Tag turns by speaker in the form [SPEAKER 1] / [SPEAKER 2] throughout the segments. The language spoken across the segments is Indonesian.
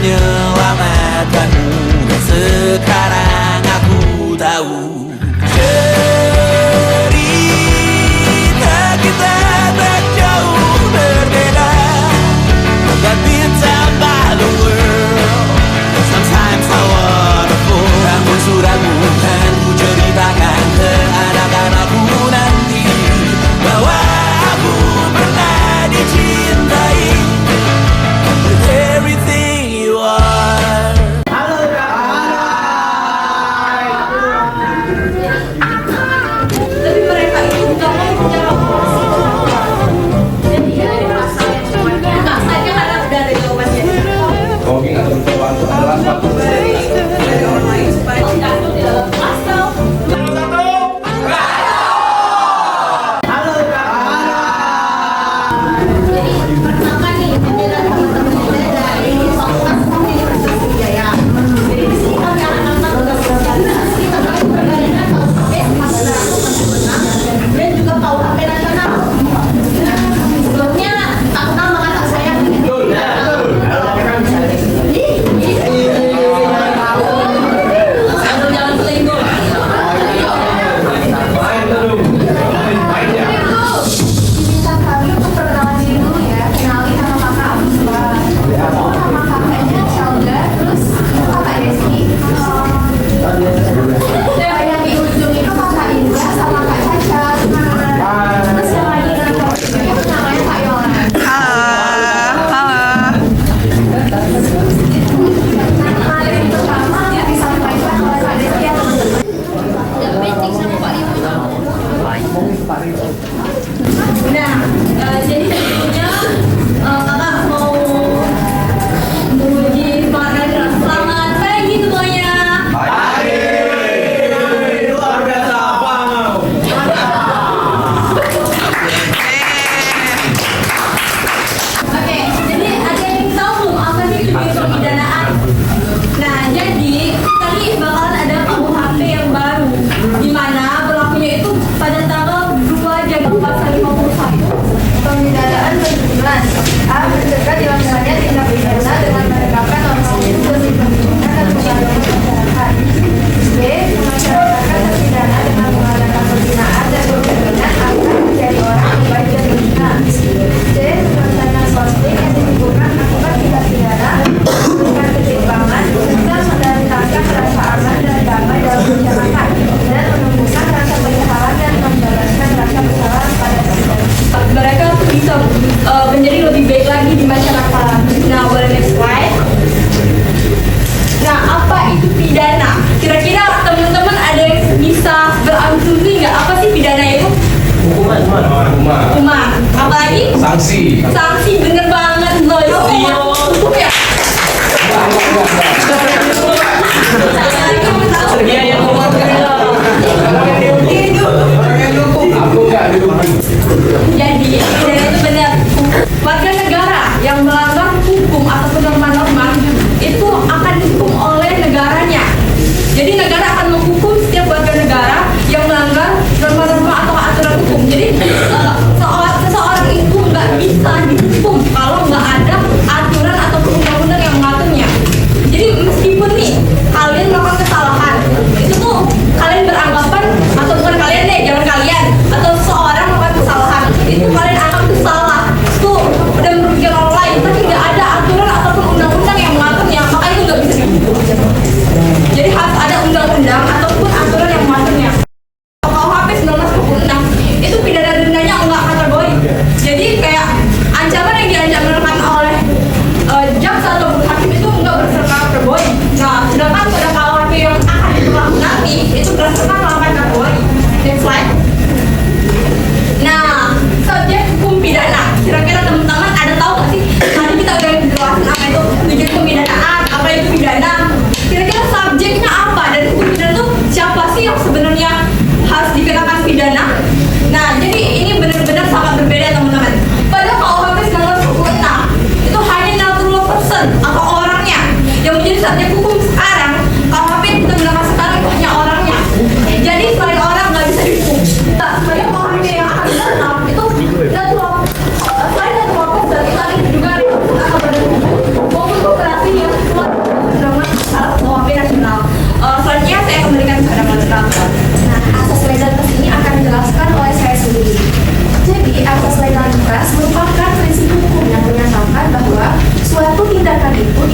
[SPEAKER 1] menyelamatkanmu. Dan sekarang aku tahu cerita kita tak jauh berbeda. That bintang by the world. Sometimes I wonderful. Namun suratmu kan ku ceritakan ke anak-anakku nanti bahwa aku pernah dicintai with everything you are.
[SPEAKER 2] Halo guys.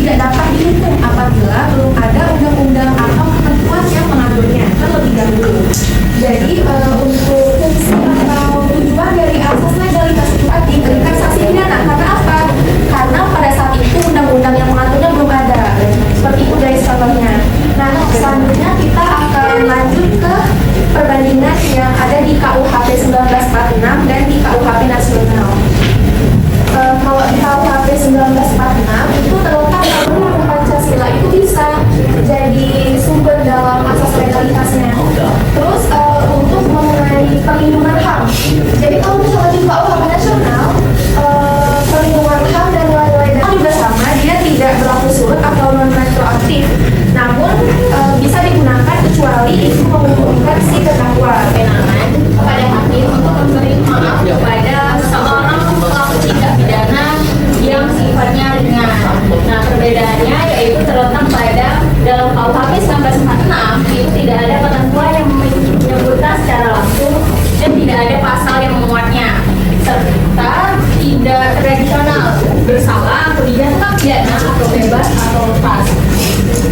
[SPEAKER 2] tidak dapat dihukum apabila belum ada undang-undang atau ketentuan yang mengaturnya terlebih dahulu. Jadi untuk fungsi atau tujuan dari asas legalitas itu diberikan sanksi pidana. Karena apa? Karena pada saat itu undang-undang yang mengaturnya belum ada. Seperti itu guys contohnya. Nah, selanjutnya kita akan lanjut ke perbandingan yang ada di KUHP 1946 dan di KUHP nasional. Kalau di KUHP 1946 itu terletak bahwa Pancasila itu bisa jadi sumber dalam asas legalitasnya. Terus untuk mengenai perlindungan HAM. Jadi kalau misalnya di KUHP nasional, perlindungan HAM dan nilai-nilai dasar juga sama, dia tidak berlaku surut atau non retroaktif. Namun bisa digunakan kecuali itu menguntungkan si terdakwa. Kewenangan kepada hakim untuk memberi maaf kepada seorang pelaku tindak pidana yang sifatnya ringan. Nah, perbedaannya yaitu terletak pada dalam KUHP 1946 itu tidak ada ketentuan yang menyebutkan secara langsung dan tidak ada pasal yang memuatnya, serta tidak tradisional bersalah atau tidak pidana atau bebas atau lepas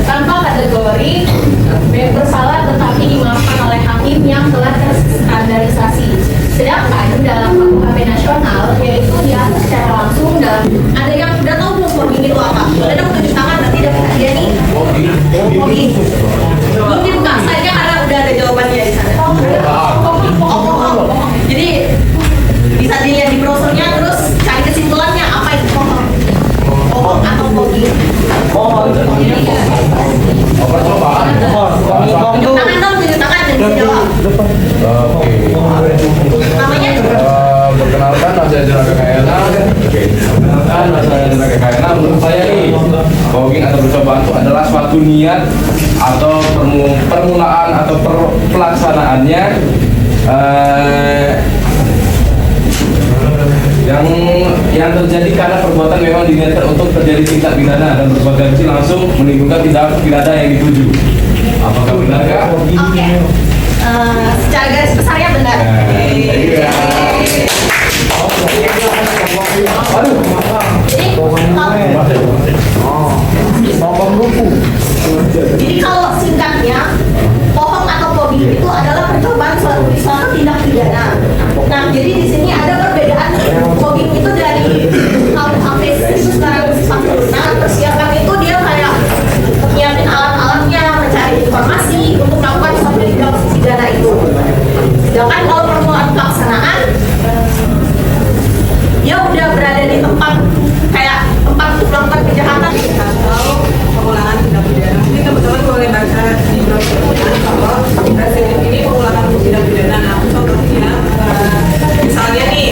[SPEAKER 2] tanpa kategori bersalah tetapi dimaafkan oleh hakim yang telah terstandarisasi. Sedangkan dalam KUHP nasional yaitu diatur secara langsung dalam ada yang udah tahu belum fogging itu apa? Ada tunjuk tangan nanti dapat hadiah nih. Fogging. Mungkin bukan saja karena udah ada jawabannya di sana. Jadi bisa dilihat di browsernya terus cari kesimpulannya apa itu bohong. Bohong atau fogging. Tunjuk tangan dong, tunjuk tangan dan bisa jawab.
[SPEAKER 3] Oke.
[SPEAKER 2] Namanya?
[SPEAKER 3] Perkenalkan nama saya Juraga Kayana. Perkenalkan nama saya Juraga Kayana. Menurut saya nih, fogging atau percobaan itu adalah suatu niat atau permulaan atau pelaksanaannya yang terjadi karena perbuatan memang diniatkan untuk terjadi tindak pidana dan berpotensi langsung menimbulkan tindak pidana yang dituju. Apakah benar kah?
[SPEAKER 2] Oke. Secara garis besarnya benar. Jadi kalau singkatnya, bohong atau fogging itu adalah percobaan suatu tindak pidana. Nah, jadi di sini ada perbedaan. Fogging itu dari KUHP itu sekarang 46. Persiapan itu dia kayak nyiapin alat-alatnya, mencari informasi untuk melakukan suatu tindak pidana itu. Sedangkan kalau permulaan pelaksanaan, dia udah berada di tempat kayak tempat untuk melakukan kejahatan.
[SPEAKER 4] Kalau pengulangan tindak pidana, mungkin teman-teman boleh baca di browsernya kalau residiv ini pengulangan tindak pidana. Nah, contohnya misalnya nih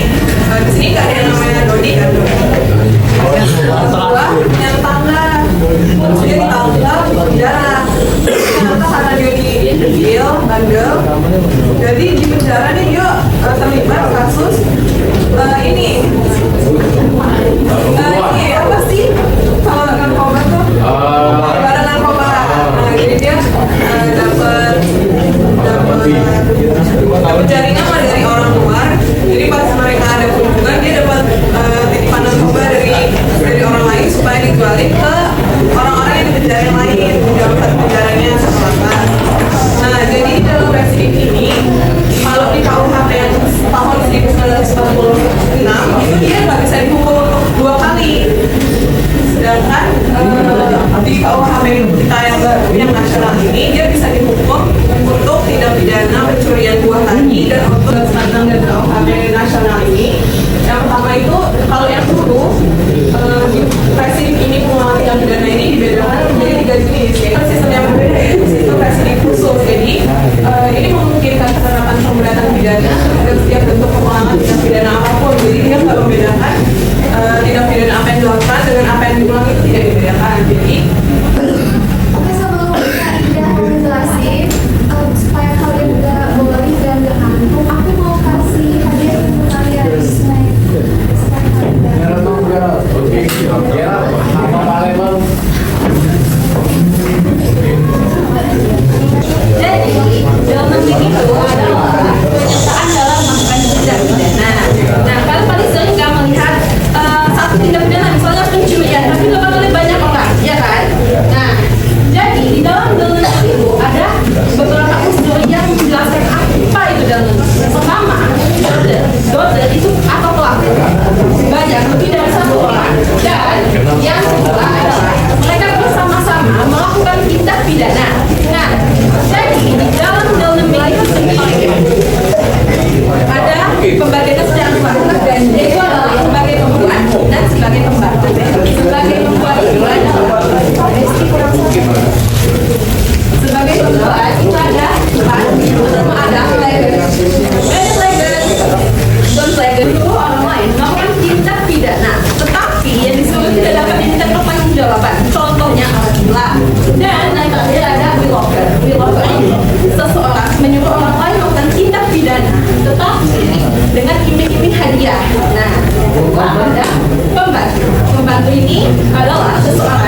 [SPEAKER 4] di sini nggak ada yang namanya Dodi kan, yang kedua punya tetangga, terus dia ditangkap pidana. Ternyata karena dia diinterview, bandel, jadi di penjara nih dia terlibat kasus ini apa sih kalau narkoba tuh barang narkoba. Nah, jadi dia dapat jaringan lah dari orang luar. Jadi pas mereka ada kunjungan dia dapat titipan narkoba dari orang lain supaya dijualin ke orang-orang yang di penjara yang lain, dapat penjaranya satu lapas. Nah, jadi dalam residiv ini kalau di KUHP yang tahun 1946 itu dia nggak bisa dihukum untuk 2 kali. Sedangkan di KUHP kita yang baru yang nasional ini dia bisa dihukum untuk tindak pidana pencurian buah tadi. Dan untuk standar dan KUHP nasional ini yang pertama itu kalau yang dulu residiv ini pengulangan tindak pidana ini dibedakan menjadi 3 jenis, yaitu sistem yang berbeda yaitu sistem residiv khusus. Jadi ini memungkinkan penerapan pemberatan pidana terhadap setiap bentuk pengulangan tindak pidana apapun. Jadi dia nggak membedakan tindak pidana apa yang dilakukan dengan apa yang diulang itu tidak dibedakan. Jadi
[SPEAKER 2] Oke, sebelum kita tidak menjelasin supaya kalian juga boleh dan gak ngantuk, aku mau kasih hadiah untuk kalian di slide supaya kalian Jadi dalam penting itu adalah penyertaan dalam melakukan tindak pidana. Nah, kalian paling sering nggak melihat satu tindak pidana misalnya pencurian, tapi nggak bakal banyak orang. Ya pembunuhan. Yang kedua adalah mereka bersama-sama melakukan tindak pidana. Nah, jadi di dalam undang-undang itu sendiri ada pembagiannya secara dua, yaitu adalah sebagai pembunuhan dan sebagai pembantu. Sebagai pembunuhan itu adalah sebagai pembunuhan itu ada pertama ada Don itu orang lain melakukan tindak pidana, tetapi yang disebut tidak dapat diminta pertanggungjawaban. Contohnya adalah dan yang terakhir ada willover. Willover itu seseorang menyuruh orang lain melakukan tindak pidana, tetapi dengan iming-iming hadiah. Nah, ada pembantu. Pembantu ini adalah seseorang